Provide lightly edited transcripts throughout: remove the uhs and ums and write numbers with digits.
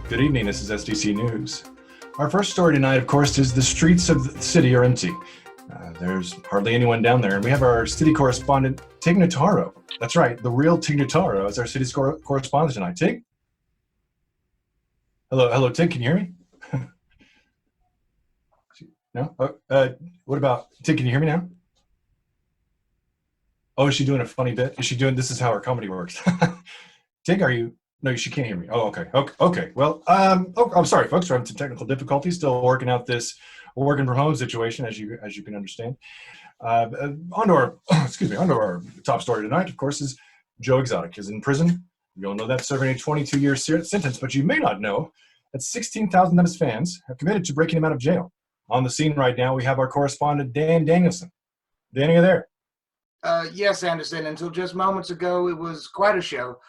Good evening, this is SDC News. Our first story tonight, of course, is the streets of the city are empty. There's hardly anyone down there, and we have our city correspondent, Tig Notaro. That's right, the real Tig Notaro is our city's correspondent tonight. Tig? Hello, Tig, can you hear me? No? What about, Tig, can you hear me now? Oh, is she doing a funny bit? This is how our comedy works. Tig, are you? No, she can't hear me. Oh, okay. Okay. Well, I'm sorry, folks. We're having some technical difficulties. Still working out this working from home situation, as you can understand. Onto our top story tonight, of course, is Joe Exotic is in prison. You all know that, serving a 22-year sentence, but you may not know that 16,000 of his fans have committed to breaking him out of jail. On the scene right now, we have our correspondent, Dan Danielson. Dan, are you there? Yes, Anderson. Until just moments ago, it was quite a show.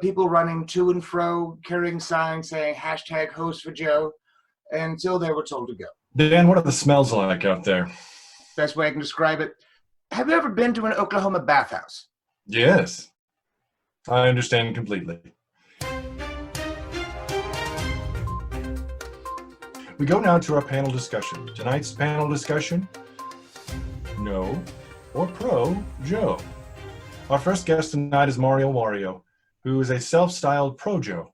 People running to and fro, carrying signs saying hashtag host for Joe, until they were told to go. Dan, what are the smells like out there? Best way I can describe it. Have you ever been to an Oklahoma bathhouse? Yes. I understand completely. We go now to our panel discussion. Tonight's panel discussion, no or pro Joe. Our first guest tonight is Mario, who is a self-styled pro Joe.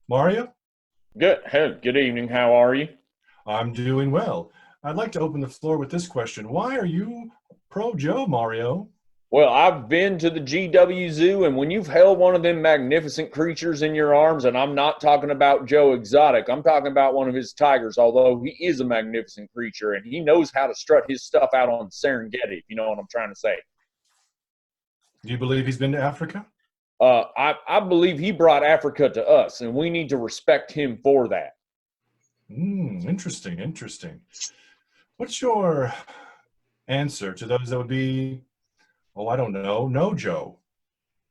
Mario? Good evening. How are you? I'm doing well. I'd like to open the floor with this question. Why are you pro Joe, Mario? Well, I've been to the GW Zoo, and when you've held one of them magnificent creatures in your arms, and I'm not talking about Joe Exotic, I'm talking about one of his tigers, although he is a magnificent creature, and he knows how to strut his stuff out on Serengeti, if you know what I'm trying to say. Do you believe he's been to Africa? I believe he brought Africa to us, and we need to respect him for that. Interesting. What's your answer to those that would be, I don't know, no Joe?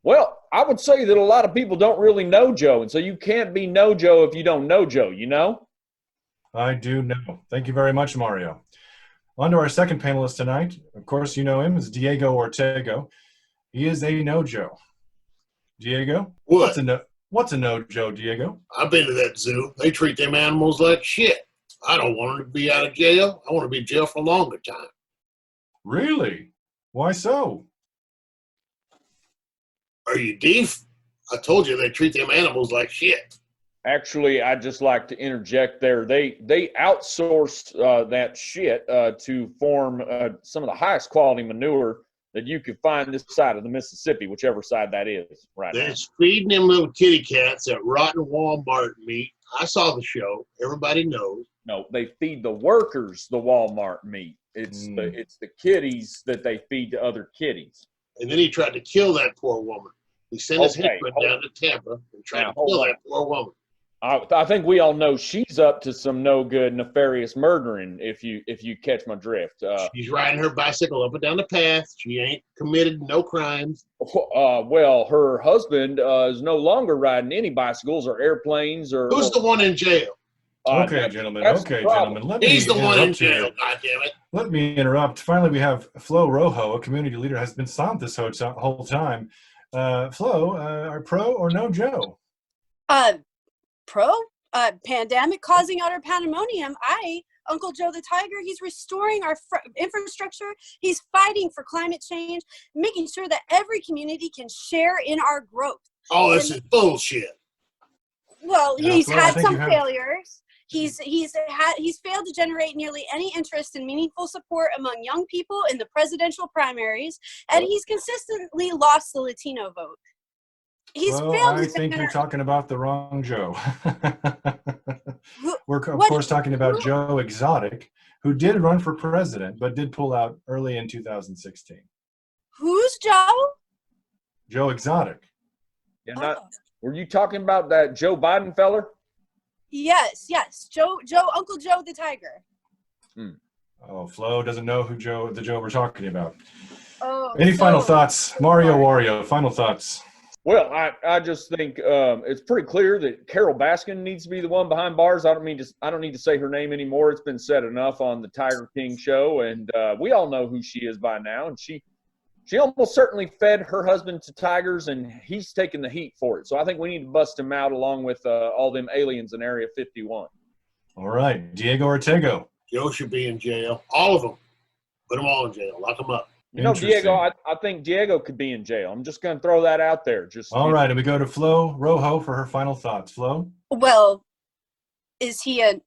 Well, I would say that a lot of people don't really know Joe, and so you can't be no Joe if you don't know Joe, you know? I do know. Thank you very much, Mario. On to our second panelist tonight. Of course, you know him as Diego Ortega. He is a no Joe. Diego? What? What's a no Joe, Diego? I've been to that zoo. They treat them animals like shit. I don't want them to be out of jail. I want to be in jail for a longer time. Really? Why so? Are you deaf? I told you they treat them animals like shit. Actually, I'd just like to interject there. They outsourced that shit to form some of the highest quality manure that you could find this side of the Mississippi, whichever side that is right now. They're feeding them little kitty cats that rotten Walmart meat. I saw the show. Everybody knows. No, they feed the workers the Walmart meat. It's the kitties that they feed to other kitties. And then he tried to kill that poor woman. He sent his hitman down to Tampa and tried to kill that poor woman. I think we all know she's up to some no good, nefarious murdering. If you catch my drift, she's riding her bicycle up and down the path. She ain't committed no crimes. Well, her husband is no longer riding any bicycles or airplanes or. Who's the one in jail? Okay, gentlemen. He's the one in jail. God damn it! Let me interrupt. Finally, we have Flo Rojo, a community leader, has been silent this whole time. Flo, are pro or no Joe? Pro pandemic causing utter pandemonium. Uncle Joe the Tiger, he's restoring our infrastructure. He's fighting for climate change, making sure that every community can share in our growth. Oh, this is bullshit. Well, he's had some failures. He's failed to generate nearly any interest in meaningful support among young people in the presidential primaries, and he's consistently lost the Latino vote. I think you're talking about the wrong Joe. We're, of course, talking about Joe Exotic, who did run for president, but did pull out early in 2016. Who's Joe? Joe Exotic. Were you talking about that Joe Biden feller? Yes. Uncle Joe the Tiger. Oh, Flo doesn't know who the Joe we're talking about. Oh, Any final thoughts? Mario Wario, final thoughts. Well, I just think it's pretty clear that Carol Baskin needs to be the one behind bars. I don't need to say her name anymore. It's been said enough on the Tiger King show, and we all know who she is by now. And she She almost certainly fed her husband to tigers, and he's taking the heat for it. So I think we need to bust him out along with all them aliens in Area 51. All right, Diego Ortega. Joe should be in jail. All of them. Put them all in jail. Lock them up. You know, Interesting. Diego, I think Diego could be in jail. I'm just going to throw that out there. All right, and we go to Flo Rojo for her final thoughts. Flo? Well, is he a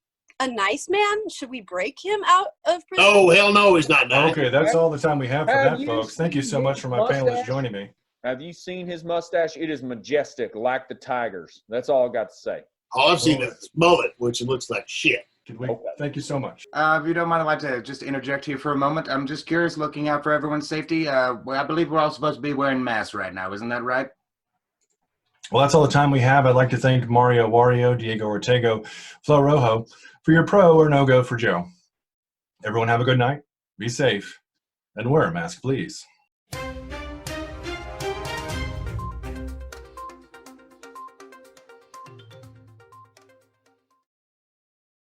nice man? Should we break him out of prison? Oh, hell no, he's not nice. Okay, that's all the time we have for Have that, you folks. Thank you so seen much for my his panelists mustache? joining me. Have you seen his mustache? It is majestic, like the tigers. That's all I got to say. All I've seen is mullet, which looks like shit. Can we? Okay. Thank you so much. If you don't mind, I'd like to just interject here for a moment. I'm just curious, looking out for everyone's safety. Well, I believe we're all supposed to be wearing masks right now. Isn't that right? Well, that's all the time we have. I'd like to thank Mario Wario, Diego Ortega, Flo Rojo for your pro or no-go for Joe. Everyone have a good night. Be safe. And wear a mask, please.